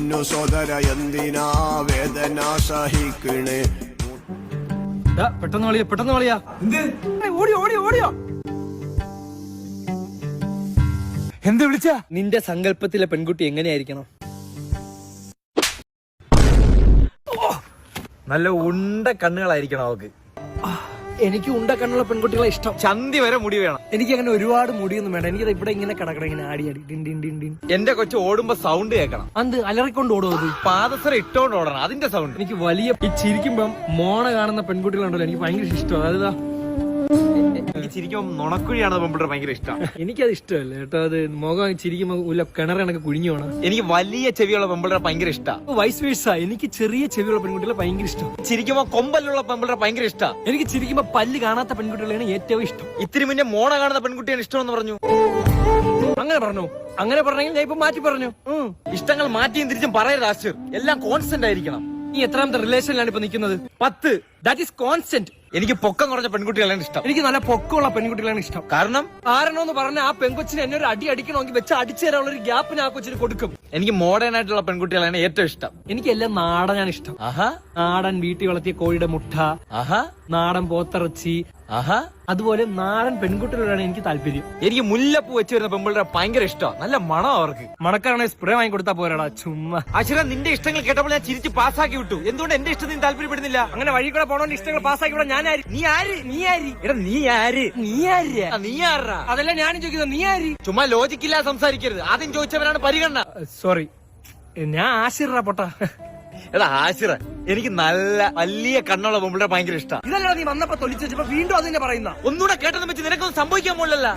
പൊന്നു സോദര എന്തിനാ വേദന സഹിക്കണേ. പെട്ടെന്ന് കളിയാ, പെട്ടെന്ന് കളിയാ. ഓടിയോ ഓടിയോ ഓടിയോ. എന്ത് വിളിച്ച? നിന്റെ സങ്കല്പത്തിലെ പെൺകുട്ടി എങ്ങനെയായിരിക്കണം? നല്ല ഉണ്ട കണ്ണുകളായിരിക്കണം അവക്ക്. എനിക്ക് ഉണ്ട കണ്ണുള്ള പെൺകുട്ടികളെ ഇഷ്ടം. ചന്തി വരെ മുടി വേണം. എനിക്ക് അങ്ങനെ ഒരുപാട് മുടിയൊന്നും വേണ്ട. എനിക്കത് ഇവിടെ ഇങ്ങനെ കിടക്കണം, ഇങ്ങനെ ആടി ആടി ഡിൻ ഡിൻ ഡിൻ ഡിൻ. എന്റെ കൊച്ചു ഓടുമ്പോ സൗണ്ട് കേൾക്കണം. അത് അലറിക്കൊണ്ട് ഓടും. അത് പാദസരം ഇട്ടോണ്ട് ഓടണം, അതിന്റെ സൗണ്ട്. എനിക്ക് വലിയ ഈ ചിരിക്കുമ്പം മോണ കാണുന്ന പെൺകുട്ടികളുണ്ടല്ലോ, എനിക്ക് ഭയങ്കര ഇഷ്ടമാണ്. അതാ എനിക്ക് ചിരിക്കുമ്പോ നുണക്കുഴിയാണ് പെൺപിള്ളേർ ഭയങ്കര ഇഷ്ടം. എനിക്കത് ഇഷ്ടമല്ല കേട്ടോ. അത് മുഖം ചിരിക്കുമ്പോ കിണർ കണക്ക് കുഴിഞ്ഞു പോണം. എനിക്ക് വലിയ ചെവിയുള്ള പെൺപിള്ളേർ ഭയങ്കര ഇഷ്ടം. വൈസ് വേഴ്സ, എനിക്ക് ചെറിയ ചെവിയുള്ള പെൺകുട്ടികളെ ഭയങ്കര ഇഷ്ടം. ചിരിക്കുമ്പോ കൊമ്പലുള്ള പെൺപിള്ളേർ ഭയങ്കര ഇഷ്ടം. എനിക്ക് ചിരിക്കുമ്പോ പല്ല് കാണാത്ത പെൺകുട്ടികളെയാണ് ഏറ്റവും ഇഷ്ടം. ഇത്തിരി മുന്നേ മോണ കാണുന്ന പെൺകുട്ടിയാണ് ഇഷ്ടമെന്ന് പറഞ്ഞു. അങ്ങനെ പറഞ്ഞു, അങ്ങനെ പറഞ്ഞെങ്കിൽ ഞാൻ ഇപ്പൊ മാറ്റി പറഞ്ഞു. ഇഷ്ടങ്ങൾ മാറ്റിയും തിരിച്ചും പറയരുത് ആശിർ, എല്ലാം കോൺസ്റ്റന്റ് ആയിരിക്കണം. നീ എത്രാമത്തെ റിലേഷനിലാണ് ഇപ്പൊ നിൽക്കുന്നത്? 10. That is constant. എനിക്ക് പൊക്കം കുറഞ്ഞ പെൺകുട്ടികളാണ് ഇഷ്ടം. എനിക്ക് നല്ല പൊക്കമുള്ള പെൺകുട്ടികളാണ് ഇഷ്ടം. കാരണം എന്ന് പറഞ്ഞ ആ പെൺകൊച്ചിന് എന്നെ ഒരു അടി അടിക്കണമെങ്കിൽ വെച്ച് അടിച്ചു തരാനുള്ള ഒരു ഗ്യാപ്പ് ഞാൻ ആ കൊച്ചിന് കൊടുക്കും. എനിക്ക് മോഡേൺ ആയിട്ടുള്ള പെൺകുട്ടികളാണ് ഏറ്റവും ഇഷ്ടം. എനിക്ക് എല്ലാം നാടനാണ് ഇഷ്ടം. ആഹാ. നാടൻ വീട്ടിൽ വളർത്തിയ കോഴിയുടെ മുട്ട, ആഹാ, നാടൻ പോത്തിറച്ചി, ആഹാ. അതുപോലെ നാടൻ പെൺകുട്ടികളോടാണ് എനിക്ക് താല്പര്യം. എനിക്ക് മുല്ലപ്പൂ വെച്ച് വരുന്ന പെൺപിള്ളേരെ ഭയങ്കര ഇഷ്ടം. നല്ല മണം അവർക്ക്. മണക്കാണെങ്കിൽ സ്പ്രേ വാങ്ങി കൊടുത്താ പോരാടാ ചുമ്മാ. ആശിറ, നിന്റെ ഇഷ്ടങ്ങൾ കേട്ടപ്പോൾ ഞാൻ ചിരിച്ച് പാസ്സാക്കി വിട്ടു. എന്തുകൊണ്ട് എന്റെ ഇഷ്ടം നീ താല്പര്യപ്പെടുന്നില്ല? അങ്ങനെ വഴി കൂടെ പോണോണ്ട് ഇഷ്ടങ്ങൾ പാസ്സാക്കി വിടാൻ ഞാൻ ആര്? നീ ആര്? നീ ആര്? എടാ നീ ആര്? നീ ആര്? നീ ആരാ? അതല്ല ഞാനും ചോദിക്കുന്നത്, നീ ആര്? ചുമ്മാ ലോജിക്കില്ലാതെ സംസാരിക്കരുത്. ആദ്യം ചോദിച്ചവരാണ് പരിഗണന. സോറി, ഞാൻ ആശിറ പൊട്ട. എടാ ആശിറ, എനിക്ക് നല്ല വലിയ കണ്ണുള്ള പെൺപിള്ളേരെ ഭയങ്കര ഇഷ്ടം. ഇതല്ല നീ വന്നപ്പോ തൊലിച്ചപ്പോ വീണ്ടും അത് തന്നെ പറയുന്ന. ഒന്നുകൂടെ കേട്ടതെന്ന് വെച്ച് നിനക്കൊന്നും സംഭവിക്കാൻ പോലല്ല.